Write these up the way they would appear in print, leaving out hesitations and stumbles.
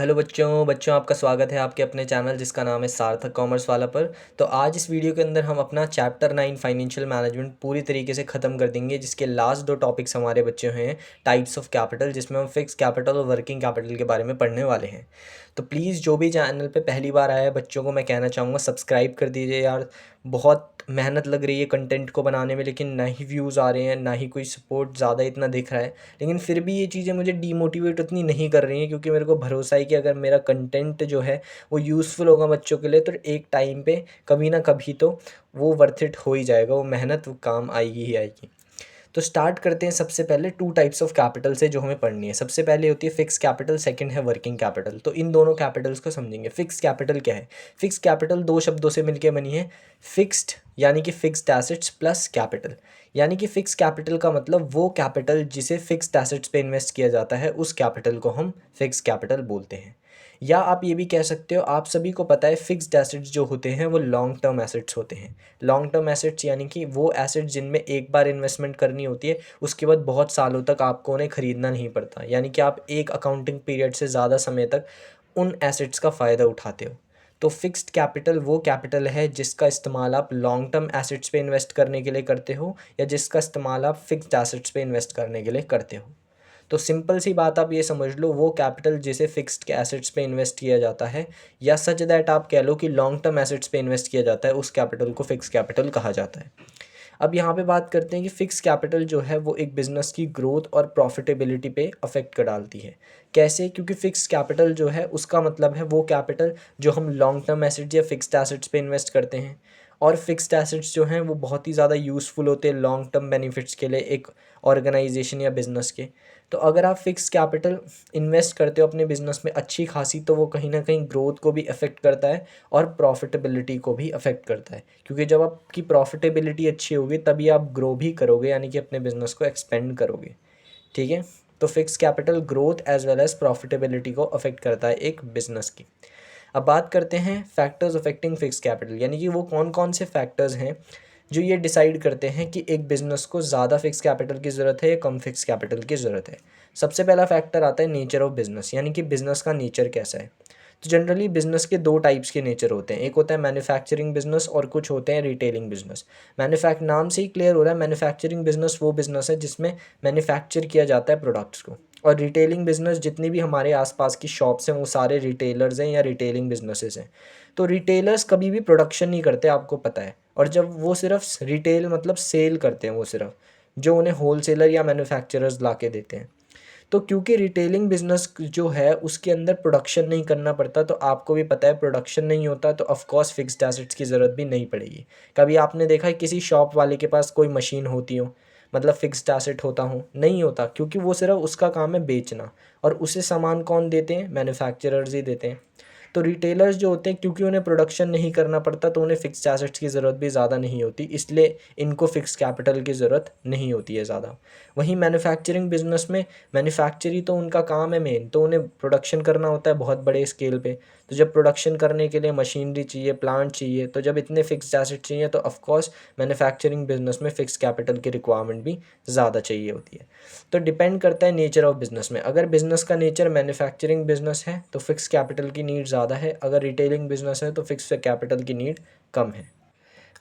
Hello बच्चों आपका स्वागत है आपके अपने चैनल जिसका नाम है सार्थक कॉमर्स वाला पर। तो आज इस वीडियो के अंदर हम अपना चैप्टर 9 फाइनेंशियल मैनेजमेंट पूरी तरीके से ख़त्म कर देंगे, जिसके लास्ट दो टॉपिक्स हमारे बच्चे हैं टाइप्स ऑफ कैपिटल, जिसमें हम फिक्स कैपिटल और वर्किंग कैपिटल के बारे में पढ़ने वाले हैं। तो प्लीज़ जो भी चैनल पे पहली बार आया है बच्चों को मैं कहना चाहूँगा सब्सक्राइब कर दीजिए यार। बहुत मेहनत लग रही है कंटेंट को बनाने में, लेकिन ना ही व्यूज़ आ रहे हैं ना ही कोई सपोर्ट ज़्यादा इतना दिख रहा है। लेकिन फिर भी ये चीज़ें मुझे डीमोटिवेट उतनी नहीं कर रही हैं, क्योंकि मेरे को भरोसा है कि अगर मेरा कंटेंट जो है वो यूज़फुल होगा बच्चों के लिए तो एक टाइम पे कभी ना कभी तो वो वर्थ इट हो ही जाएगा, वो मेहनत वो काम आएगी ही आएगी। तो स्टार्ट करते हैं सबसे पहले टू टाइप्स ऑफ कैपिटल से जो हमें पढ़नी है। सबसे पहले होती है फिक्स कैपिटल, सेकंड है वर्किंग कैपिटल। तो इन दोनों कैपिटल्स को समझेंगे। फिक्स कैपिटल क्या है? फिक्स कैपिटल दो शब्दों से मिलकर बनी है। फिक्स्ड यानी कि फिक्स्ड एसेट्स प्लस कैपिटल, यानी कि फिक्स कैपिटल का मतलब वो कैपिटल जिसे फिक्स्ड एसेट्स पे इन्वेस्ट किया जाता है, उस कैपिटल को हम फिक्स कैपिटल बोलते हैं। या आप ये भी कह सकते हो, आप सभी को पता है फिक्स्ड एसेट्स जो होते हैं वो लॉन्ग टर्म एसेट्स होते हैं। लॉन्ग टर्म एसेट्स यानी कि वो एसेट्स जिनमें एक बार इन्वेस्टमेंट करनी होती है, उसके बाद बहुत सालों तक आपको उन्हें ख़रीदना नहीं पड़ता, यानी कि आप एक अकाउंटिंग पीरियड से ज़्यादा समय तक उन एसेट्स का फ़ायदा उठाते हो। तो फिक्स्ड कैपिटल वो कैपिटल है जिसका इस्तेमाल आप लॉन्ग टर्म एसेट्स पे इन्वेस्ट करने के लिए करते हो, या जिसका इस्तेमाल आप फिक्स्ड एसेट्स पे इन्वेस्ट करने के लिए करते हो। तो सिंपल सी बात आप ये समझ लो, वो कैपिटल जिसे फिक्स्ड के एसेट्स पे इन्वेस्ट किया जाता है, या सच दैट आप कह लो कि लॉन्ग टर्म एसेट्स पे इन्वेस्ट किया जाता है, उस कैपिटल को फिक्स कैपिटल कहा जाता है। अब यहाँ पे बात करते हैं कि फ़िक्स कैपिटल जो है वो एक बिज़नेस की ग्रोथ और प्रॉफिटेबिलिटी पे अफेक्ट कर डालती है। कैसे? क्योंकि फ़िक्स कैपिटल जो है उसका मतलब है वो कैपिटल जो हम लॉन्ग टर्म एसेट्स या फिक्स्ड एसेट्स पे इन्वेस्ट करते हैं। और फिक्स्ड एसेट्स जो हैं वो बहुत ही ज़्यादा यूज़फुल होते हैं लॉन्ग टर्म बेनिफिट्स के लिए एक ऑर्गेनाइजेशन या बिज़नेस के। तो अगर आप फिक्स कैपिटल इन्वेस्ट करते हो अपने बिज़नेस में अच्छी खासी, तो वो कहीं ना कहीं ग्रोथ को भी अफेक्ट करता है और प्रॉफिटेबिलिटी को भी अफेक्ट करता है, क्योंकि जब आपकी प्रॉफिटेबिलिटी अच्छी होगी तभी आप ग्रो भी करोगे, यानी कि अपने बिज़नेस को एक्सपेंड करोगे। ठीक है। तो fix capital growth as well as profitability को अफेक्ट करता है एक बिज़नेस की। अब बात करते हैं फैक्टर्स अफेक्टिंग फिक्स कैपिटल, यानी कि वो कौन कौन से फैक्टर्स हैं जो ये डिसाइड करते हैं कि एक बिज़नेस को ज़्यादा फिक्स कैपिटल की ज़रूरत है या कम फिक्स कैपिटल की ज़रूरत है। सबसे पहला फैक्टर आता है नेचर ऑफ बिज़नेस, यानी कि बिज़नेस का नेचर कैसा है। तो जनरली बिज़नेस के दो टाइप्स के नेचर होते हैं, एक होता है मैन्युफैक्चरिंग बिज़नेस और कुछ होते हैं रिटेलिंग बिज़नेस। नाम से ही क्लियर हो रहा है, मैन्युफैक्चरिंग बिज़नेस वो बिज़नेस है जिसमें मैन्युफैक्चर किया जाता है प्रोडक्ट्स को, और रिटेलिंग बिज़नेस जितनी भी हमारे आसपास की शॉप्स हैं वो सारे रिटेलर्स हैं या रिटेलिंग बिजनेसेस हैं। तो रिटेलर्स कभी भी प्रोडक्शन नहीं करते, आपको पता है, और जब वो सिर्फ रिटेल मतलब सेल करते हैं, वो सिर्फ जो उन्हें होलसेलर या मैन्युफैक्चरर्स ला के देते हैं। तो क्योंकि रिटेलिंग बिजनेस जो है उसके अंदर प्रोडक्शन नहीं करना पड़ता, तो आपको भी पता है प्रोडक्शन नहीं होता तो ऑफकोर्स फिक्स्ड एसेट्स की ज़रूरत भी नहीं पड़ेगी। कभी आपने देखा है किसी शॉप वाले के पास कोई मशीन होती हो, मतलब फिक्स्ड एसेट होता हो? नहीं होता, क्योंकि वो सिर्फ उसका काम है बेचना, और उसे सामान कौन देते हैं? मैन्युफैक्चरर्स ही देते हैं। तो रिटेलर्स जो होते हैं, क्योंकि उन्हें प्रोडक्शन नहीं करना पड़ता तो उन्हें फिक्स्ड एसेट्स की ज़रूरत भी ज़्यादा नहीं होती, इसलिए इनको फिक्स कैपिटल की ज़रूरत नहीं होती है ज़्यादा। वहीं मैन्युफैक्चरिंग बिजनेस में मैन्युफैक्चर ही तो उनका काम है मेन, तो उन्हें प्रोडक्शन करना होता है बहुत बड़े स्केल पे। तो जब प्रोडक्शन करने के लिए मशीनरी चाहिए, प्लांट चाहिए, तो जब इतने फिक्स्ड एसेट चाहिए तो ऑफकोर्स मैन्युफैक्चरिंग बिजनेस में फ़िक्स कैपिटल की रिक्वायरमेंट भी ज़्यादा चाहिए होती है। तो डिपेंड करता है नेचर ऑफ बिज़नेस में। अगर बिज़नेस का नेचर मैन्युफैक्चरिंग बिज़नेस है तो फिक्स कैपिटल की नीड ज़्यादा है, अगर रिटेलिंग बिज़नेस है तो फिक्स कैपिटल की नीड कम है।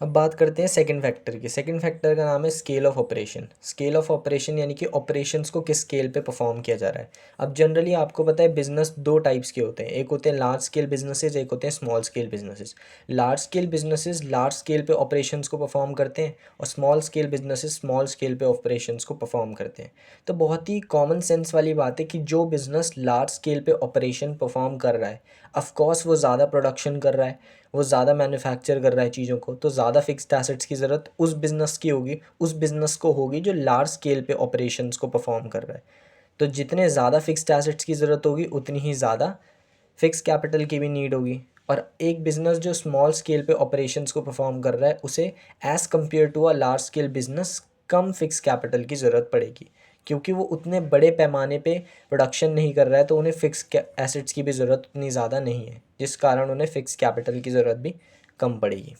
अब बात करते हैं सेकंड फैक्टर की। सेकंड फैक्टर का नाम है scale of operation. Scale of operation यानी कि ऑपरेशंस को किस स्केल पे परफॉर्म किया जा रहा है। अब जनरली आपको पता है बिजनेस दो टाइप्स के होते हैं, एक होते हैं लार्ज स्केल बिजनेसेस, एक होते हैं small scale businesses. Large scale businesses large scale पे ऑपरेशंस को परफॉर्म करते हैं, और small scale businesses small scale पे ऑपरेशंस को परफॉर्म करते हैं। तो बहुत ही कॉमन सेंस वाली बात है कि जो बिज़नेस लार्ज स्केल पे ऑपरेशन परफॉर्म कर रहा है, ऑफकोर्स वो ज़्यादा प्रोडक्शन कर रहा है, वो ज़्यादा मैन्युफैक्चर कर रहा है चीज़ों को, तो ज़्यादा फिक्स्ड एसेट्स की ज़रूरत उस बिज़नेस की होगी, उस बिज़नेस को होगी जो लार्ज स्केल पे ऑपरेशंस को परफॉर्म कर रहा है। तो जितने ज़्यादा फिक्स्ड एसेट्स की ज़रूरत होगी उतनी ही ज़्यादा फिक्स कैपिटल की भी नीड होगी। और एक बिज़नेस जो स्मॉल स्केल पे ऑपरेशंस को परफॉर्म कर रहा है उसे as compare to a large scale business कम फिक्स कैपिटल की ज़रूरत पड़ेगी, क्योंकि वो उतने बड़े पैमाने पे प्रोडक्शन नहीं कर रहा है, तो उन्हें फिक्स एसेट्स की भी ज़रूरत उतनी ज़्यादा नहीं है, जिस कारण उन्हें फिक्स कैपिटल की ज़रूरत भी कम पड़ेगी।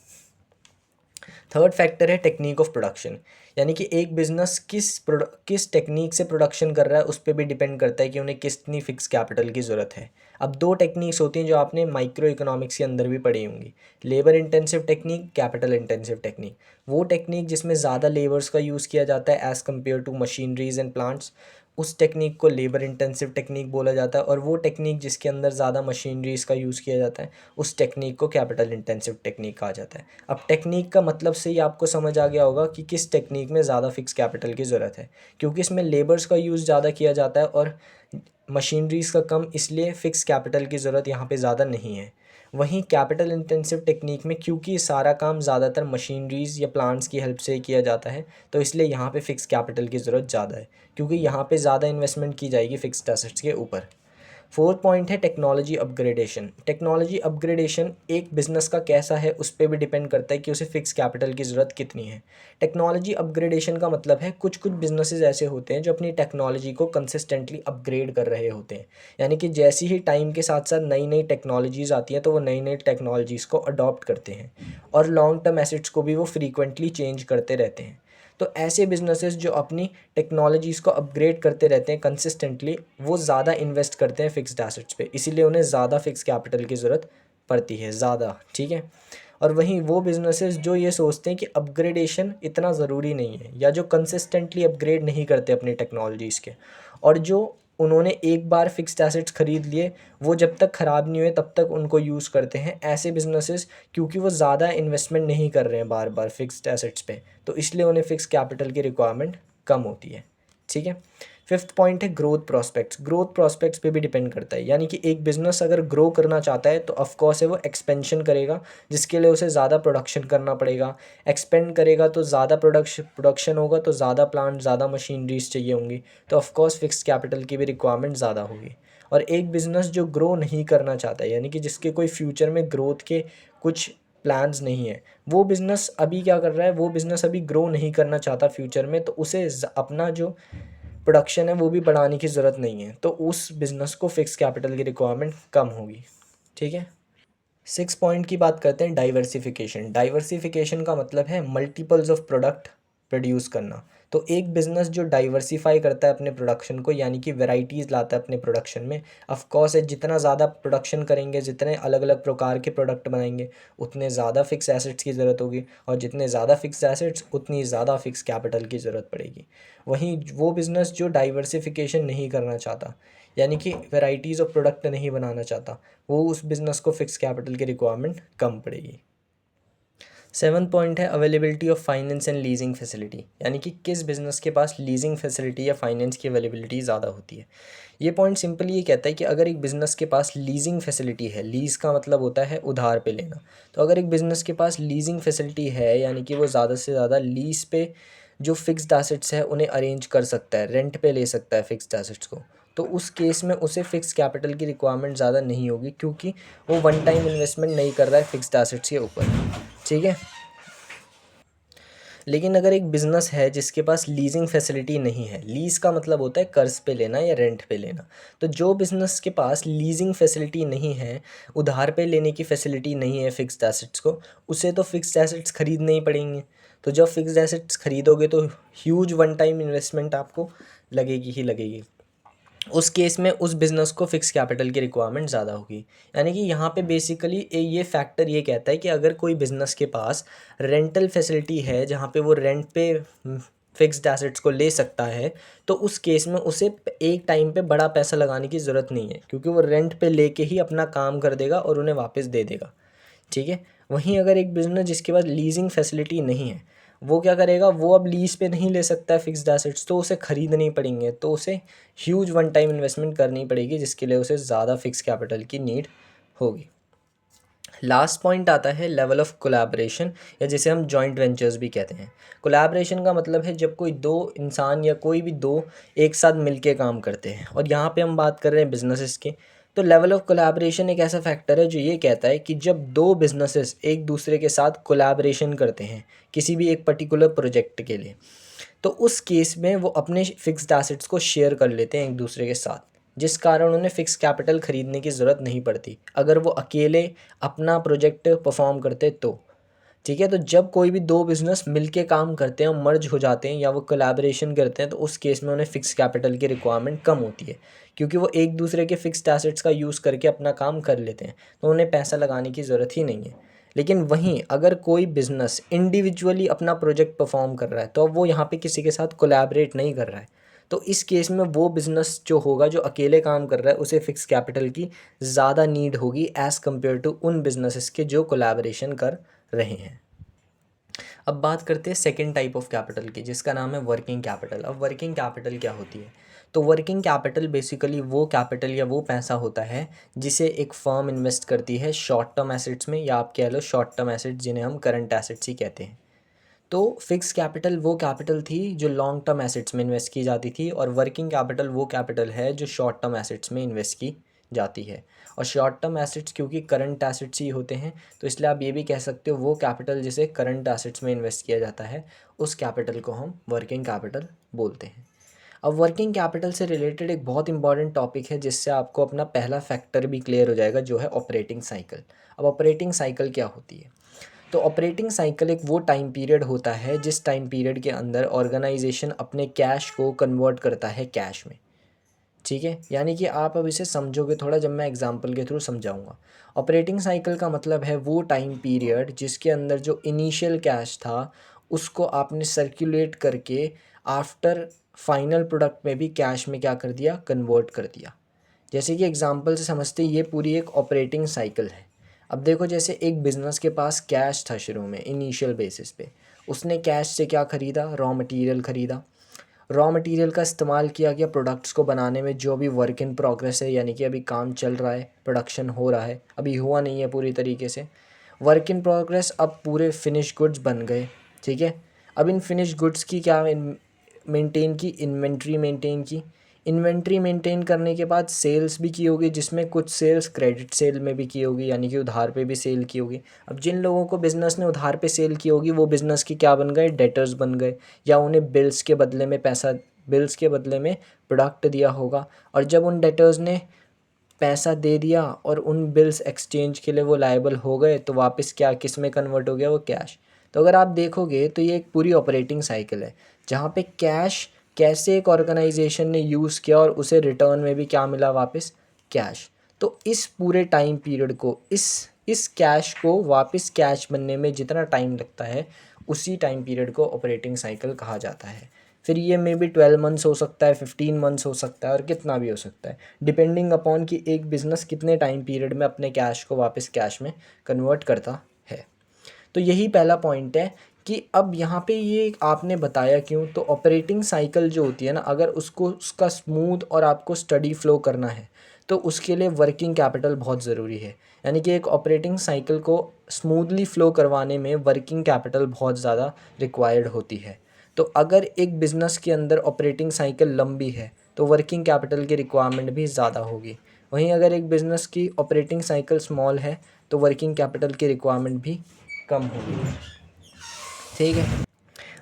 थर्ड फैक्टर है टेक्निक ऑफ प्रोडक्शन, यानी कि एक बिजनेस किस टेक्निक से प्रोडक्शन कर रहा है उस पर भी डिपेंड करता है कि उन्हें कितनी फिक्स कैपिटल की ज़रूरत है। अब दो टेक्निक्स होती हैं जो आपने माइक्रो इकोनॉमिक्स के अंदर भी पढ़ी होंगी, labour intensive technique, capital intensive technique. वो टेक्निक जिसमें ज़्यादा लेबर्स का यूज़ किया जाता है as compare to machineries and plants, उस टेक्निक को लेबर इंटेंसिव टेक्निक बोला जाता है। और वो टेक्निक जिसके अंदर ज़्यादा मशीनरीज का यूज़ किया जाता है उस टेक्निक को कैपिटल इंटेंसिव टेक्निक कहा जाता है। अब टेक्निक का मतलब से ही आपको समझ आ गया होगा कि किस टेक्निक में ज़्यादा फिक्स कैपिटल की ज़रूरत है, क्योंकि इसमें लेबर्स का यूज़ ज़्यादा किया जाता है और मशीनरीज़ का कम, इसलिए फ़िक्स कैपिटल की ज़रूरत यहाँ पे ज़्यादा नहीं है। वहीं कैपिटल इंटेंसिव टेक्निक में क्योंकि सारा काम ज़्यादातर मशीनरीज़ या प्लांट्स की हेल्प से ही किया जाता है, तो इसलिए यहाँ पे फ़िक्स कैपिटल की ज़रूरत ज़्यादा है, क्योंकि यहाँ पे ज़्यादा इन्वेस्टमेंट की जाएगी फ़िक्स्ड एसेट्स के ऊपर। फोर्थ पॉइंट है टेक्नोलॉजी अपग्रेडेशन। टेक्नोलॉजी अपग्रेडेशन एक बिज़नेस का कैसा है उस पर भी डिपेंड करता है कि उसे फ़िक्स कैपिटल की ज़रूरत कितनी है। टेक्नोलॉजी अपग्रेडेशन का मतलब है कुछ कुछ बिजनेसेस ऐसे होते हैं जो अपनी टेक्नोलॉजी को कंसिस्टेंटली अपग्रेड कर रहे होते हैं, यानी कि जैसे ही टाइम के साथ साथ नई नई टेक्नोलॉजीज़ आती हैं तो वो नई नई टेक्नोलॉजीज़ को अडॉप्ट करते हैं और लॉन्ग टर्म एसेट्स को भी वो फ्रीक्वेंटली चेंज करते रहते हैं। तो ऐसे बिजनेसेस जो अपनी टेक्नोलॉजीज़ को अपग्रेड करते रहते हैं कंसिस्टेंटली, वो ज़्यादा इन्वेस्ट करते हैं फिक्स्ड एसेट्स पे, इसीलिए उन्हें ज़्यादा फिक्स कैपिटल की ज़रूरत पड़ती है ज़्यादा, ठीक है। और वहीं वो बिजनेसेस जो ये सोचते हैं कि अपग्रेडेशन इतना ज़रूरी नहीं है, या जो कंसिस्टेंटली अपग्रेड नहीं करते अपनी टेक्नोलॉजीज़ के, और जो उन्होंने एक बार फिक्स्ड एसेट्स ख़रीद लिए वो जब तक ख़राब नहीं हुए तब तक उनको यूज़ करते हैं, ऐसे बिजनेसेस क्योंकि वो ज़्यादा इन्वेस्टमेंट नहीं कर रहे हैं बार बार फिक्स्ड एसेट्स पे, तो इसलिए उन्हें फ़िक्स कैपिटल की रिक्वायरमेंट कम होती है, ठीक है। फिफ्थ पॉइंट है ग्रोथ प्रोस्पेक्ट्स। ग्रोथ प्रोस्पेक्ट्स पे भी डिपेंड करता है, यानी कि एक बिज़नेस अगर ग्रो करना चाहता है तो ऑफकोर्स है वो एक्सपेंशन करेगा, जिसके लिए उसे ज़्यादा प्रोडक्शन करना पड़ेगा। एक्सपेंड करेगा तो ज़्यादा प्रोडक्शन होगा, तो ज़्यादा प्लांट, ज़्यादा मशीनरीज चाहिए होंगी, तो ऑफकोर्स फिक्स कैपिटल की भी रिक्वायरमेंट ज़्यादा होगी। और एक बिज़नेस जो ग्रो नहीं करना चाहता है, यानी कि जिसके कोई फ्यूचर में ग्रोथ के कुछ प्लान्स नहीं है, वो बिज़नेस अभी क्या कर रहा है, वो बिज़नेस अभी ग्रो नहीं करना चाहता फ्यूचर में, तो उसे अपना जो प्रोडक्शन है वो भी बढ़ाने की ज़रूरत नहीं है, तो उस बिज़नेस को फ़िक्स कैपिटल की रिक्वायरमेंट कम होगी, ठीक है। सिक्स पॉइंट की बात करते हैं डाइवर्सिफिकेशन। डाइवर्सिफिकेशन का मतलब है मल्टीपल्स ऑफ प्रोडक्ट प्रोड्यूस करना। तो एक बिज़नेस जो डाइवर्सिफाई करता है अपने प्रोडक्शन को, यानी कि वैरायटीज़ लाता है अपने प्रोडक्शन में, ऑफ कोर्स है जितना ज़्यादा प्रोडक्शन करेंगे, जितने अलग अलग प्रकार के प्रोडक्ट बनाएंगे, उतने ज़्यादा फिक्स एसेट्स की ज़रूरत होगी, और जितने ज़्यादा फिक्स एसेट्स उतनी ज़्यादा फिक्स कैपिटल की ज़रूरत पड़ेगी। वहीं वो बिज़नेस जो डाइवर्सिफिकेशन नहीं करना चाहता, यानी कि वैरायटीज़ ऑफ प्रोडक्ट नहीं बनाना चाहता, वो उस बिज़नेस को फिक्स कैपिटल की रिक्वायरमेंट कम पड़ेगी। सेवन पॉइंट है availability of finance and leasing facility, यानी कि किस बिज़नेस के पास लीजिंग फैसिलिटी या फाइनेंस की अवेलेबिलिटी ज़्यादा होती है। ये पॉइंट सिंपली ये कहता है कि अगर एक बिज़नेस के पास लीजिंग फैसिलिटी है, लीज़ का मतलब होता है उधार पे लेना, तो अगर एक बिज़नेस के पास लीजिंग फैसिलिटी है, यानी कि वो ज़्यादा से ज़्यादा लीज़ पे जो फिक्स्ड एसेट्स है उन्हें अरेंज कर सकता है, रेंट पे ले सकता है फिक्स्ड एसेट्स को, तो उस केस में उसे फिक्स कैपिटल की रिक्वायरमेंट ज़्यादा नहीं होगी, क्योंकि वो वन टाइम इन्वेस्टमेंट नहीं कर रहा है फिक्स्ड एसेट्स के ऊपर, ठीक है। लेकिन अगर एक बिज़नेस है जिसके पास लीजिंग फैसिलिटी नहीं है, लीज़ का मतलब होता है कर्ज़ पे लेना या रेंट पे लेना, तो जो बिज़नेस के पास लीजिंग फैसिलिटी नहीं है, उधार पे लेने की फैसिलिटी नहीं है फिक्स्ड एसेट्स को, उसे तो फिक्स्ड एसेट्स खरीदने ही पड़ेंगे। तो जब फिक्स्ड एसेट्स खरीदोगे तो ह्यूज वन टाइम इन्वेस्टमेंट आपको लगेगी ही लगेगी, उस केस में उस बिज़नेस को फिक्स कैपिटल की रिक्वायरमेंट ज़्यादा होगी। यानी कि यहाँ पे बेसिकली ये फैक्टर ये कहता है कि अगर कोई बिज़नेस के पास रेंटल फैसिलिटी है जहाँ पे वो रेंट पे फिक्स्ड एसेट्स को ले सकता है, तो उस केस में उसे एक टाइम पे बड़ा पैसा लगाने की ज़रूरत नहीं है, क्योंकि वो रेंट पे लेके ही अपना काम कर देगा और उन्हें वापस दे देगा, ठीक है। वहीं अगर एक बिज़नेस जिसके पास लीजिंग फैसिलिटी नहीं है, वो क्या करेगा, वो अब लीज़ पे नहीं ले सकता है फिक्स्ड एसेट्स, तो उसे ख़रीदनी पड़ेंगे, तो उसे ह्यूज वन टाइम इन्वेस्टमेंट करनी पड़ेगी, जिसके लिए उसे ज़्यादा फिक्स कैपिटल की नीड होगी। लास्ट पॉइंट आता है लेवल ऑफ कोलैबोरेशन, या जिसे हम जॉइंट वेंचर्स भी कहते हैं। कोलैबोरेशन का मतलब है जब कोई दो इंसान या कोई भी दो एक साथ मिलके काम करते हैं, और यहाँ पे हम बात कर रहे हैं बिजनेसेस की। तो लेवल ऑफ कोलैबोरेशन एक ऐसा फैक्टर है जो ये कहता है कि जब दो बिजनेसेस एक दूसरे के साथ कोलैबोरेशन करते हैं किसी भी एक पर्टिकुलर प्रोजेक्ट के लिए, तो उस केस में वो अपने फिक्स्ड एसेट्स को शेयर कर लेते हैं एक दूसरे के साथ, जिस कारण उन्हें फ़िक्स कैपिटल ख़रीदने की ज़रूरत नहीं पड़ती अगर वो अकेले अपना प्रोजेक्ट परफॉर्म करते तो, ठीक है। तो जब कोई भी दो बिजनेस मिलके काम करते हैं और मर्ज हो जाते हैं या वो कोलैबोरेशन करते हैं तो उस केस में उन्हें फिक्स कैपिटल की रिक्वायरमेंट कम होती है, क्योंकि वो एक दूसरे के फिक्स्ड एसेट्स का यूज़ करके अपना काम कर लेते हैं, तो उन्हें पैसा लगाने की ज़रूरत ही नहीं है। लेकिन वहीं अगर कोई बिज़नेस इंडिविजुअली अपना प्रोजेक्ट परफॉर्म कर रहा है तो अब वो यहाँ पे किसी के साथ कोलैबोरेट नहीं कर रहा है, तो इस केस में वो बिज़नेस जो होगा जो अकेले काम कर रहा है उसे फिक्स कैपिटल की ज़्यादा नीड होगी एज़ कम्पेयर टू उन बिजनेसेस के जो कोलैबोरेशन कर रहे हैं। अब बात करते हैं सेकंड टाइप ऑफ कैपिटल की, जिसका नाम है वर्किंग कैपिटल। अब वर्किंग कैपिटल क्या होती है? तो वर्किंग कैपिटल बेसिकली वो कैपिटल या वो पैसा होता है जिसे एक फर्म इन्वेस्ट करती है शॉर्ट टर्म एसेट्स में, या आप कह लो शॉर्ट टर्म एसेट्स जिन्हें हम करंट एसेट्स ही कहते हैं। तो फिक्स कैपिटल वो कैपिटल थी जो लॉन्ग टर्म एसेट्स में इन्वेस्ट की जाती थी, और वर्किंग कैपिटल वो कैपिटल है जो शॉर्ट टर्म एसेट्स में इन्वेस्ट की जाती है। और शॉर्ट टर्म एसेट्स क्योंकि करंट एसेट्स ही होते हैं, तो इसलिए आप ये भी कह सकते हो वो कैपिटल जिसे करंट एसेट्स में इन्वेस्ट किया जाता है उस कैपिटल को हम वर्किंग कैपिटल बोलते हैं। अब वर्किंग कैपिटल से रिलेटेड एक बहुत इंपॉर्टेंट टॉपिक है जिससे आपको अपना पहला फैक्टर भी क्लियर हो जाएगा, जो है ऑपरेटिंग साइकिल। अब ऑपरेटिंग साइकिल क्या होती है? तो ऑपरेटिंग साइकिल एक वो टाइम पीरियड होता है जिस टाइम पीरियड के अंदर ऑर्गेनाइजेशन अपने कैश को कन्वर्ट करता है कैश में। ठीक है, यानी कि आप अब इसे समझोगे थोड़ा जब मैं एग्जांपल के थ्रू समझाऊंगा। ऑपरेटिंग साइकिल का मतलब है वो टाइम पीरियड जिसके अंदर जो इनिशियल कैश था उसको आपने सर्कुलेट करके आफ्टर फाइनल प्रोडक्ट में भी कैश में क्या कर दिया, कन्वर्ट कर दिया। जैसे कि एग्जांपल से समझते ये पूरी एक ऑपरेटिंग साइकिल है। अब देखो जैसे एक बिज़नेस के पास कैश था शुरू में इनिशियल बेसिस पे, उसने कैश से क्या ख़रीदा, रॉ मटेरियल ख़रीदा। रॉ मटेरियल का इस्तेमाल किया गया प्रोडक्ट्स को बनाने में जो अभी वर्क इन प्रोग्रेस है, यानी कि अभी काम चल रहा है, प्रोडक्शन हो रहा है, अभी हुआ नहीं है पूरी तरीके से, वर्क इन प्रोग्रेस। अब पूरे फिनिश गुड्स बन गए। ठीक है, अब इन फिनिश गुड्स की क्या मेंटेन की, इन्वेंट्री मेंटेन की। इन्वेंट्री मेंटेन करने के बाद सेल्स भी की होगी, जिसमें कुछ सेल्स क्रेडिट सेल में भी की होगी, यानी कि उधार पे भी सेल की होगी। अब जिन लोगों को बिज़नेस ने उधार पे सेल की होगी वो बिज़नेस की क्या बन गए, डेटर्स बन गए, या उन्हें बिल्स के बदले में पैसा, बिल्स के बदले में प्रोडक्ट दिया होगा। और जब उन डेटर्स ने पैसा दे दिया और उन बिल्स एक्सचेंज के लिए वो लायबल हो गए, तो वापस क्या किस में कन्वर्ट हो गया, वो कैश। तो अगर आप देखोगे तो ये एक पूरी ऑपरेटिंग साइकिल है जहाँ पे कैश कैसे एक ऑर्गेनाइजेशन ने यूज़ किया और उसे रिटर्न में भी क्या मिला, वापस कैश। तो इस पूरे टाइम पीरियड को, इस कैश को वापस कैश बनने में जितना टाइम लगता है उसी टाइम पीरियड को ऑपरेटिंग साइकिल कहा जाता है। फिर ये मे बी 12 मंथ्स हो सकता है, 15 मंथ्स हो सकता है, और कितना भी हो सकता है, डिपेंडिंग अपॉन कि एक बिज़नेस कितने टाइम पीरियड में अपने कैश को वापस कैश में कन्वर्ट करता है। तो यही पहला पॉइंट है कि अब यहाँ पे ये आपने बताया क्यों। तो ऑपरेटिंग साइकिल जो होती है ना, अगर उसको उसका स्मूथ और आपको स्टडी फ्लो करना है तो उसके लिए वर्किंग कैपिटल बहुत ज़रूरी है। यानी कि एक ऑपरेटिंग साइकिल को स्मूथली फ़्लो करवाने में वर्किंग कैपिटल बहुत ज़्यादा रिक्वायर्ड होती है। तो अगर एक बिज़नेस के अंदर ऑपरेटिंग साइकिल लंबी है तो वर्किंग कैपिटल की रिक्वायरमेंट भी ज़्यादा होगी। वहीं अगर एक बिज़नेस की ऑपरेटिंग साइकिल स्मॉल है तो वर्किंग कैपिटल की रिक्वायरमेंट भी कम होगी। ठीक है,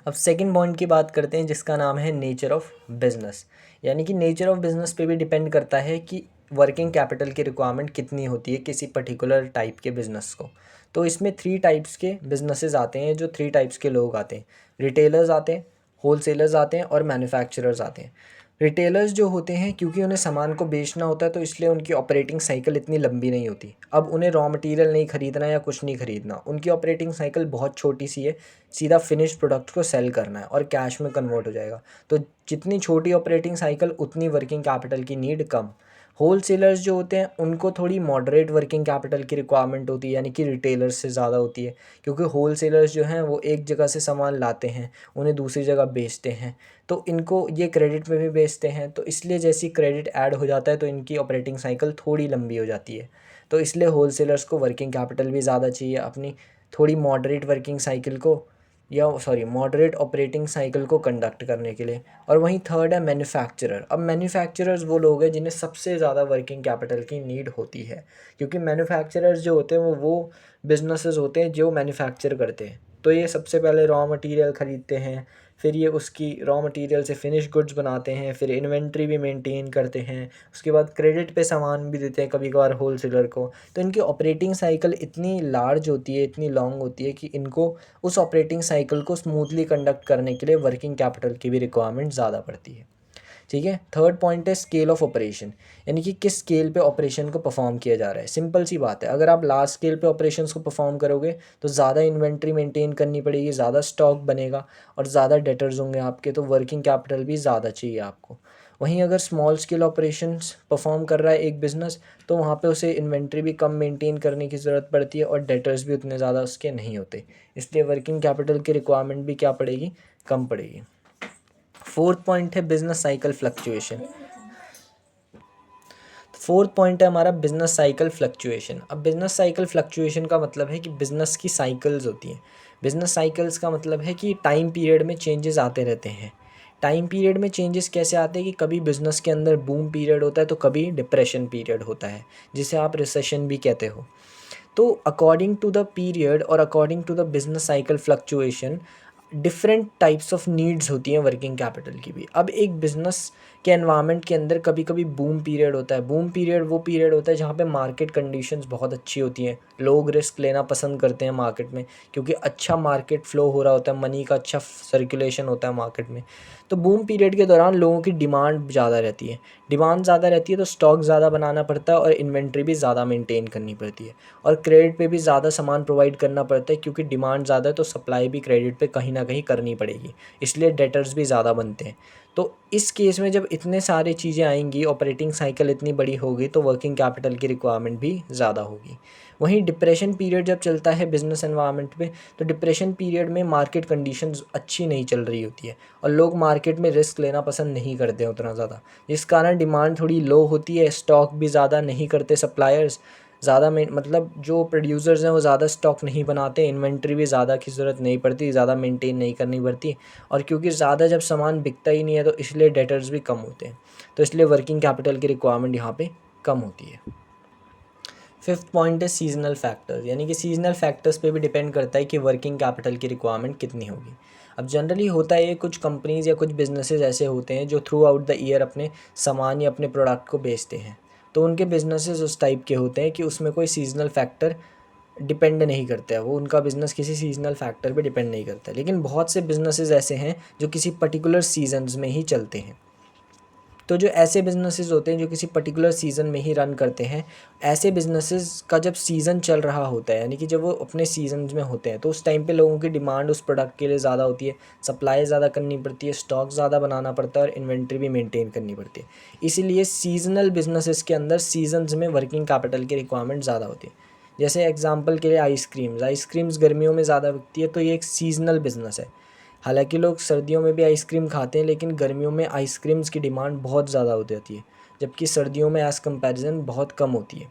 अब सेकंड पॉइंट की बात करते हैं जिसका नाम है नेचर ऑफ बिज़नेस। यानी कि नेचर ऑफ बिज़नेस पे भी डिपेंड करता है कि वर्किंग कैपिटल की रिक्वायरमेंट कितनी होती है किसी पर्टिकुलर टाइप के बिज़नेस को। तो इसमें 3 टाइप्स के बिज़नेसेस आते हैं, जो 3 टाइप्स के लोग आते हैं। रिटेलर्स आते हैं, होलसेलर्स आते हैं और मैन्युफैक्चरर्स आते हैं। रिटेलर्स जो होते हैं क्योंकि उन्हें सामान को बेचना होता है तो इसलिए उनकी ऑपरेटिंग साइकिल इतनी लंबी नहीं होती। अब उन्हें रॉ मटेरियल नहीं खरीदना या कुछ नहीं खरीदना, उनकी ऑपरेटिंग साइकिल बहुत छोटी सी है, सीधा फिनिश प्रोडक्ट को सेल करना है और कैश में कन्वर्ट हो जाएगा। तो जितनी छोटी ऑपरेटिंग साइकिल उतनी वर्किंग कैपिटल की नीड कम। होलसेलर्स जो होते हैं उनको थोड़ी मॉडरेट वर्किंग कैपिटल की रिक्वायरमेंट होती है, यानी कि रिटेलर्स से ज़्यादा होती है, क्योंकि होलसेलर्स जो हैं वो एक जगह से सामान लाते हैं उन्हें दूसरी जगह बेचते हैं, तो इनको ये क्रेडिट में भी बेचते हैं, तो इसलिए जैसी क्रेडिट ऐड हो जाता है तो इनकी ऑपरेटिंग साइकिल थोड़ी लंबी हो जाती है। तो इसलिए होलसेलर्स को वर्किंग कैपिटल भी ज़्यादा चाहिए अपनी थोड़ी मॉडरेट वर्किंग साइकिल को, या सॉरी मॉडरेट ऑपरेटिंग साइकिल को कंडक्ट करने के लिए। और वहीं थर्ड है मैन्युफैक्चरर। अब मैन्युफैक्चरर्स वो लोग हैं जिन्हें सबसे ज़्यादा वर्किंग कैपिटल की नीड होती है, क्योंकि मैन्युफैक्चरर्स जो होते हैं वो बिजनेसेस होते हैं जो मैन्युफैक्चर करते हैं। तो ये सबसे पहले रॉ मटेरियल ख़रीदते हैं, फिर ये उसकी रॉ मटेरियल से फिनिश गुड्स बनाते हैं, फिर इन्वेंट्री भी मेंटेन करते हैं, उसके बाद क्रेडिट पे सामान भी देते हैं कभी कभार होलसेलर को। तो इनकी ऑपरेटिंग साइकिल इतनी लार्ज होती है, इतनी लॉन्ग होती है कि इनको उस ऑपरेटिंग साइकिल को स्मूथली कंडक्ट करने के लिए वर्किंग कैपिटल की भी रिक्वायरमेंट ज़्यादा पड़ती है। ठीक है। थर्ड पॉइंट है स्केल ऑफ ऑपरेशन, यानी कि किस स्केल पे ऑपरेशन को परफॉर्म किया जा रहा है। सिंपल सी बात है, अगर आप लार्ज स्केल पे ऑपरेशंस को परफॉर्म करोगे तो ज़्यादा इन्वेंट्री मेंटेन करनी पड़ेगी, ज़्यादा स्टॉक बनेगा और ज़्यादा डेटर्स होंगे आपके, तो वर्किंग कैपिटल भी ज़्यादा चाहिए आपको। वहीं अगर स्मॉल स्केल ऑपरेशंस परफॉर्म कर रहा है एक बिज़नेस, तो वहाँ पे उसे इन्वेंट्री भी कम मेंटेन करने की ज़रूरत पड़ती है और डेटर्स भी उतने ज़्यादा उसके नहीं होते, इसलिए वर्किंग कैपिटल की रिक्वायरमेंट भी क्या पड़ेगी, कम पड़ेगी। फोर्थ पॉइंट है business cycle fluctuation. Fourth point है हमारा बिजनेस साइकिल फ्लक्चुएशन। अब बिजनेस साइकिल फ्लक्चुएशन का मतलब है कि बिजनेस की साइकिल्स होती हैं। बिजनेस साइकिल्स का मतलब है कि टाइम पीरियड में चेंजेस आते रहते हैं। टाइम पीरियड में चेंजेस कैसे आते हैं कि कभी बिजनेस के अंदर बूम पीरियड होता है तो कभी डिप्रेशन पीरियड होता है, जिसे आप रिसेशन भी कहते हो। तो अकॉर्डिंग टू द पीरियड और according to the business cycle fluctuation different types of needs होती हैं वर्किंग कैपिटल की भी। अब एक बिजनेस के एनवायरनमेंट के अंदर कभी कभी बूम पीरियड होता है। बूम पीरियड वो पीरियड होता है जहाँ पे मार्केट कंडीशंस बहुत अच्छी होती हैं, लोग रिस्क लेना पसंद करते हैं मार्केट में, क्योंकि अच्छा मार्केट फ्लो हो रहा होता है, मनी का अच्छा सर्कुलेशन होता है मार्केट में। तो बूम पीरियड के दौरान लोगों की डिमांड ज़्यादा रहती है। डिमांड ज़्यादा रहती है तो स्टॉक ज़्यादा बनाना पड़ता है और इन्वेंट्री भी ज़्यादा मेंटेन करनी पड़ती है, और क्रेडिट पे भी ज़्यादा सामान प्रोवाइड करना पड़ता है, क्योंकि डिमांड ज़्यादा है तो सप्लाई भी क्रेडिट पे कहीं ना कहीं करनी पड़ेगी, इसलिए डेटर्स भी ज़्यादा बनते हैं। तो इस केस में जब इतने सारी चीज़ें आएंगी, ऑपरेटिंग साइकिल इतनी बड़ी होगी, तो वर्किंग कैपिटल की रिक्वायरमेंट भी ज़्यादा होगी। वहीं डिप्रेशन पीरियड जब चलता है बिजनेस एनवायरनमेंट में, तो डिप्रेशन पीरियड में मार्केट कंडीशंस अच्छी नहीं चल रही होती है और लोग मार्केट में रिस्क लेना पसंद नहीं करते हैं उतना ज़्यादा, जिस कारण डिमांड थोड़ी लो होती है, स्टॉक भी ज़्यादा नहीं करते सप्लायर्स, ज़्यादा में मतलब जो प्रोड्यूसर्स हैं वो ज़्यादा स्टॉक नहीं बनाते, इन्वेंट्री भी ज़्यादा की ज़रूरत नहीं पड़ती, ज़्यादा मेंटेन नहीं करनी पड़ती, और क्योंकि ज़्यादा जब सामान बिकता ही नहीं है तो इसलिए डेटर्स भी कम होते हैं, तो इसलिए वर्किंग कैपिटल की रिक्वायरमेंट यहाँ पे कम होती है। फिफ्थ पॉइंट है सीजनल फैक्टर्स, यानी कि सीजनल फैक्टर्स पे भी डिपेंड करता है कि वर्किंग कैपिटल की रिक्वायरमेंट कितनी होगी। अब जनरली होता है ये, कुछ कंपनीज़ या कुछ बिजनेसेस ऐसे होते हैं जो थ्रू आउट द ईयर अपने सामान या अपने प्रोडक्ट को बेचते हैं, तो उनके बिजनेसेस उस टाइप के होते हैं कि उसमें कोई सीजनल फैक्टर डिपेंड नहीं करता है, वो उनका बिज़नेस किसी सीजनल फैक्टर पे डिपेंड नहीं करता है। लेकिन बहुत से बिजनेसेस ऐसे हैं जो किसी पर्टिकुलर सीजन्स में ही चलते हैं। तो जो ऐसे बिजनेसेस होते हैं जो किसी पर्टिकुलर सीज़न में ही रन करते हैं, ऐसे बिजनेसेस का जब सीज़न चल रहा होता है, यानी कि जब वो अपने सीजन्स में होते हैं, तो उस टाइम पे लोगों की डिमांड उस प्रोडक्ट के लिए ज़्यादा होती है, सप्लाई ज़्यादा करनी पड़ती है, स्टॉक ज़्यादा बनाना पड़ता है और इन्वेंट्री भी मेंटेन करनी पड़ती है। इसीलिए सीजनल बिजनेसेस के अंदर सीजन्स में वर्किंग कैपिटल की रिक्वायरमेंट ज़्यादा होती है। जैसे एग्जांपल के लिए आइसक्रीम्स गर्मियों में ज़्यादा बिकती है, तो ये एक सीजनल बिज़नेस है। हालांकि लोग सर्दियों में भी आइसक्रीम खाते हैं, लेकिन गर्मियों में आइसक्रीम्स की डिमांड बहुत ज़्यादा हो जाती है, जबकि सर्दियों में एज़ कंपैरिजन बहुत कम होती है।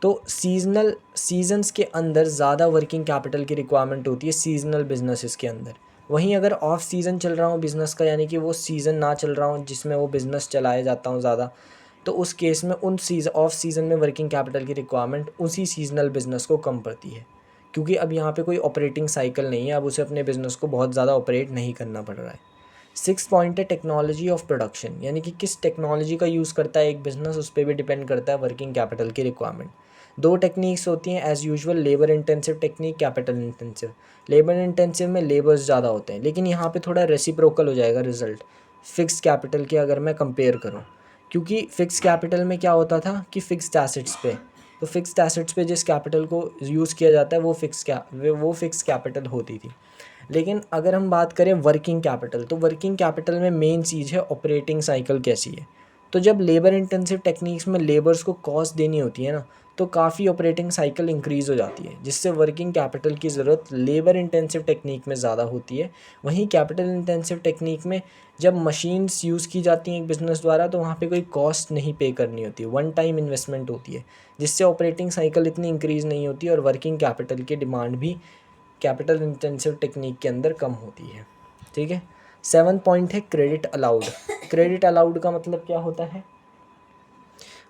तो सीज़नल सीजन्स के अंदर ज़्यादा वर्किंग कैपिटल की रिक्वायरमेंट होती है सीजनल बिजनेसेस के अंदर। वहीं अगर ऑफ सीज़न चल रहा हो बिज़नेस का, यानी कि वो सीज़न ना चल रहा हो जिसमें वो बिज़नेस चलाया जाता हूँ ज़्यादा, तो उस केस में उन ऑफ सीज़न में वर्किंग कैपिटल की रिक्वायरमेंट उसी सीजनल बिज़नेस को कम पड़ती है, क्योंकि अब यहाँ पे कोई ऑपरेटिंग साइकिल नहीं है, अब उसे अपने बिज़नेस को बहुत ज़्यादा ऑपरेट नहीं करना पड़ रहा है। सिक्स पॉइंट है टेक्नोलॉजी ऑफ प्रोडक्शन, यानी कि किस टेक्नोलॉजी का यूज़ करता है एक बिज़नेस, उस पर भी डिपेंड करता है वर्किंग कैपिटल की रिक्वायरमेंट। दो टेक्निक्स होती हैं as usual, labour intensive technique, capital intensive. Labour intensive में लेबर्स ज़्यादा होते हैं, लेकिन यहाँ पे थोड़ा रेसिप्रोकल हो जाएगा रिजल्ट फिक्स कैपिटल के अगर मैं कंपेयर करूँ, क्योंकि फिक्स कैपिटल में क्या होता था कि फिक्स्ड एसेट्स पे, तो फिक्स्ड एसेट्स पे जिस कैपिटल को यूज़ किया जाता है वो फिक्स कैपिटल होती थी। लेकिन अगर हम बात करें वर्किंग कैपिटल, तो वर्किंग कैपिटल में मेन चीज़ है ऑपरेटिंग साइकिल कैसी है। तो जब लेबर इंटेंसिव टेक्निक्स में लेबर्स को कॉस्ट देनी होती है ना, तो काफ़ी ऑपरेटिंग साइकिल इंक्रीज़ हो जाती है, जिससे वर्किंग कैपिटल की ज़रूरत लेबर इंटेंसिव टेक्निक में ज़्यादा होती है। वहीं कैपिटल इंटेंसिव टेक्निक में जब मशीन्स यूज़ की जाती हैं एक बिज़नेस द्वारा, तो वहाँ पे कोई कॉस्ट नहीं पे करनी होती है, वन टाइम इन्वेस्टमेंट होती है, जिससे ऑपरेटिंग साइकिल इतनी इंक्रीज़ नहीं होती और वर्किंग कैपिटल की डिमांड भी कैपिटल इंटेंसिव टेक्निक के अंदर कम होती है। ठीक है। सेवन पॉइंट है क्रेडिट अलाउड। क्रेडिट अलाउड का मतलब क्या होता है,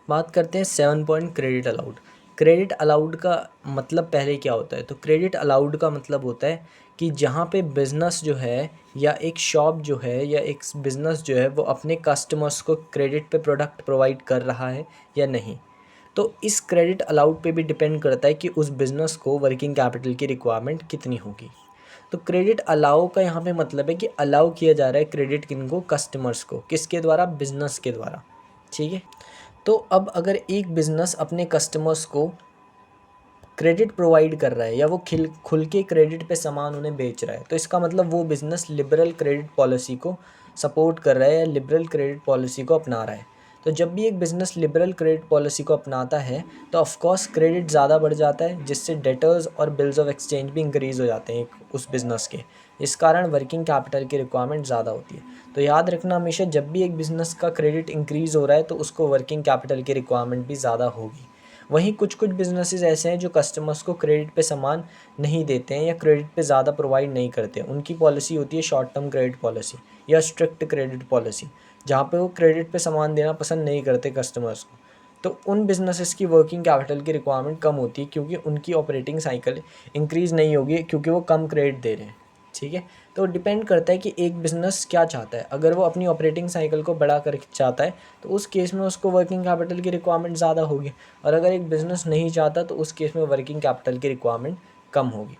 बात करते हैं seven point credit allowed. Credit allowed का मतलब पहले क्या होता है? तो क्रेडिट अलाउड का मतलब होता है कि जहाँ पे बिज़नेस जो है या एक शॉप जो है या एक बिज़नेस जो है वो अपने कस्टमर्स को क्रेडिट पे प्रोडक्ट प्रोवाइड कर रहा है या नहीं। तो इस क्रेडिट अलाउड पे भी डिपेंड करता है कि उस बिज़नेस को वर्किंग कैपिटल की रिक्वायरमेंट कितनी होगी। तो क्रेडिट अलाउ का यहाँ पे मतलब है कि अलाउ किया जा रहा है क्रेडिट किनको? कस्टमर्स को। किसके द्वारा? बिज़नेस के द्वारा। ठीक है। तो अब अगर एक बिज़नेस अपने कस्टमर्स को क्रेडिट प्रोवाइड कर रहा है या वो खुल के क्रेडिट पे सामान उन्हें बेच रहा है, तो इसका मतलब वो बिज़नेस लिबरल क्रेडिट पॉलिसी को सपोर्ट कर रहा है या लिबरल क्रेडिट पॉलिसी को अपना रहा है। तो जब भी एक बिज़नेस लिबरल क्रेडिट पॉलिसी को अपनाता है तो ऑफ कोर्स क्रेडिट ज़्यादा बढ़ जाता है, जिससे डेटर्स और बिल्स ऑफ एक्सचेंज भी इंक्रीज़ हो जाते हैं उस बिज़नेस के। इस कारण वर्किंग कैपिटल की रिक्वायरमेंट ज़्यादा होती है। तो याद रखना हमेशा, जब भी एक बिज़नेस का क्रेडिट इंक्रीज़ हो रहा है तो उसको वर्किंग कैपिटल की रिक्वायरमेंट भी ज़्यादा होगी। वहीं कुछ कुछ बिज़नेसेस ऐसे हैं जो कस्टमर्स को क्रेडिट पे सामान नहीं देते हैं या क्रेडिट पे ज़्यादा प्रोवाइड नहीं करते हैं। उनकी पॉलिसी होती है शॉर्ट टर्म क्रेडिट पॉलिसी या स्ट्रिक्ट क्रेडिट पॉलिसी, जहाँ पे वो क्रेडिट पे सामान देना पसंद नहीं करते कस्टमर्स को। तो उन बिज़नेसेस की वर्किंग कैपिटल की रिक्वायरमेंट कम होती है, क्योंकि उनकी ऑपरेटिंग साइकिल इंक्रीज़ नहीं होगी, क्योंकि वो कम क्रेडिट दे रहे हैं। ठीक है। तो डिपेंड करता है कि एक बिज़नेस क्या चाहता है। अगर वो अपनी ऑपरेटिंग साइकिल को बड़ा कर चाहता है तो उस केस में उसको वर्किंग कैपिटल की रिक्वायरमेंट ज़्यादा होगी, और अगर एक बिज़नेस नहीं चाहता तो उस केस में वर्किंग कैपिटल की रिक्वायरमेंट कम होगी।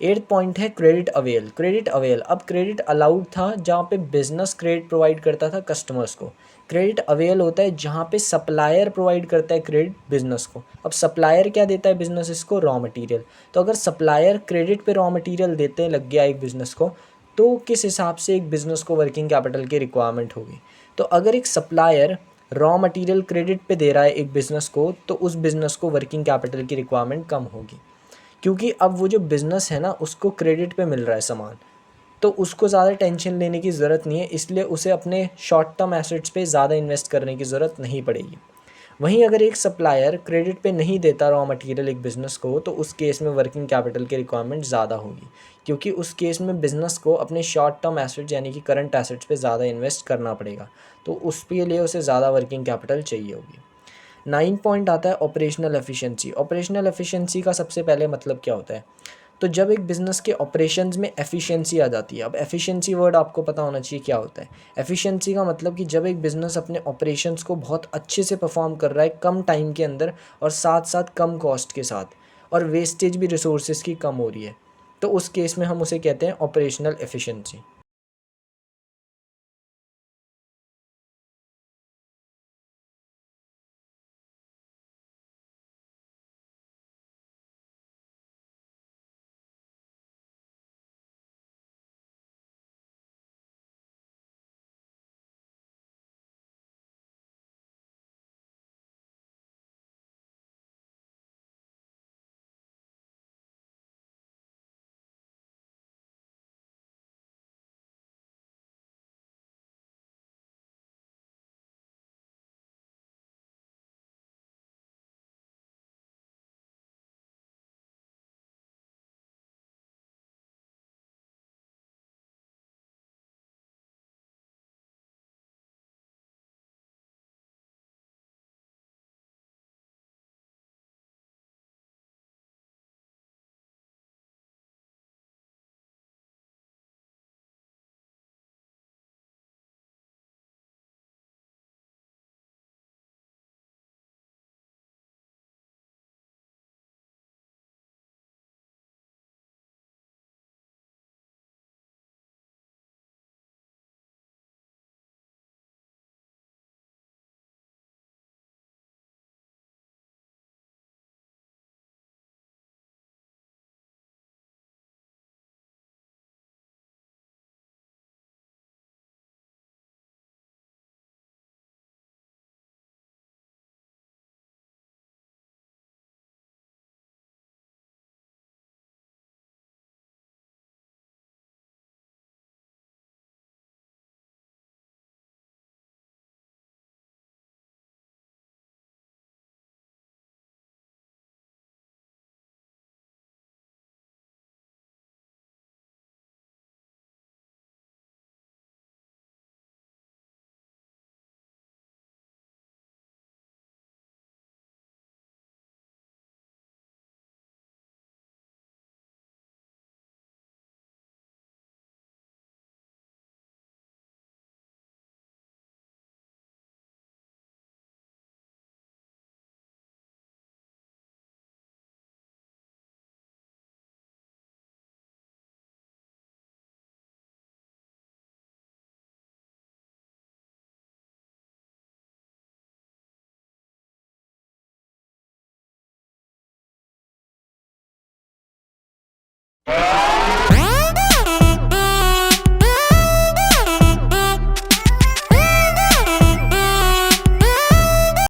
8th पॉइंट है क्रेडिट अवेल। क्रेडिट अवेल, अब क्रेडिट अलाउड था जहाँ पे बिजनेस क्रेडिट प्रोवाइड करता था कस्टमर्स को। क्रेडिट अवेल होता है जहाँ पे सप्लायर प्रोवाइड करता है क्रेडिट बिजनेस को। अब सप्लायर क्या देता है बिजनेस को? Raw material. तो अगर सप्लायर क्रेडिट पे रॉ मटेरियल देते लग गया एक बिज़नेस को, तो किस हिसाब से एक बिज़नेस को वर्किंग कैपिटल की रिक्वायरमेंट होगी? तो अगर एक सप्लायर रॉ मटेरियल क्रेडिट पे दे रहा है एक बिज़नेस को, तो उस बिज़नेस को वर्किंग कैपिटल की रिक्वायरमेंट कम होगी, क्योंकि अब वो जो बिज़नेस है ना उसको क्रेडिट पे मिल रहा है सामान, तो उसको ज़्यादा टेंशन लेने की ज़रूरत नहीं है, इसलिए उसे अपने शॉर्ट टर्म एसेट्स पे ज़्यादा इन्वेस्ट करने की ज़रूरत नहीं पड़ेगी। वहीं अगर एक सप्लायर क्रेडिट पे नहीं देता रॉ मटेरियल एक बिज़नेस को, तो उस केस में वर्किंग कैपिटल की रिक्वायरमेंट ज़्यादा होगी, क्योंकि उस केस में बिज़नेस को अपने शॉर्ट टर्म एसेट्स यानी कि करंट एसेट्स पे ज़्यादा इन्वेस्ट करना पड़ेगा, तो उसके लिए उसे ज़्यादा वर्किंग कैपिटल चाहिए होगी। 9 पॉइंट आता है ऑपरेशनल एफिशिएंसी। ऑपरेशनल एफिशिएंसी का सबसे पहले मतलब क्या होता है? तो जब एक बिज़नेस के ऑपरेशंस में एफिशिएंसी आ जाती है। अब एफिशिएंसी वर्ड आपको पता होना चाहिए क्या होता है। एफिशिएंसी का मतलब कि जब एक बिज़नेस अपने ऑपरेशंस को बहुत अच्छे से परफॉर्म कर रहा है कम टाइम के अंदर और साथ साथ कम कॉस्ट के साथ, और वेस्टेज भी रिसोर्सेज की कम हो रही है, तो उस केस में हम उसे कहते हैं ऑपरेशनल एफिशिएंसी।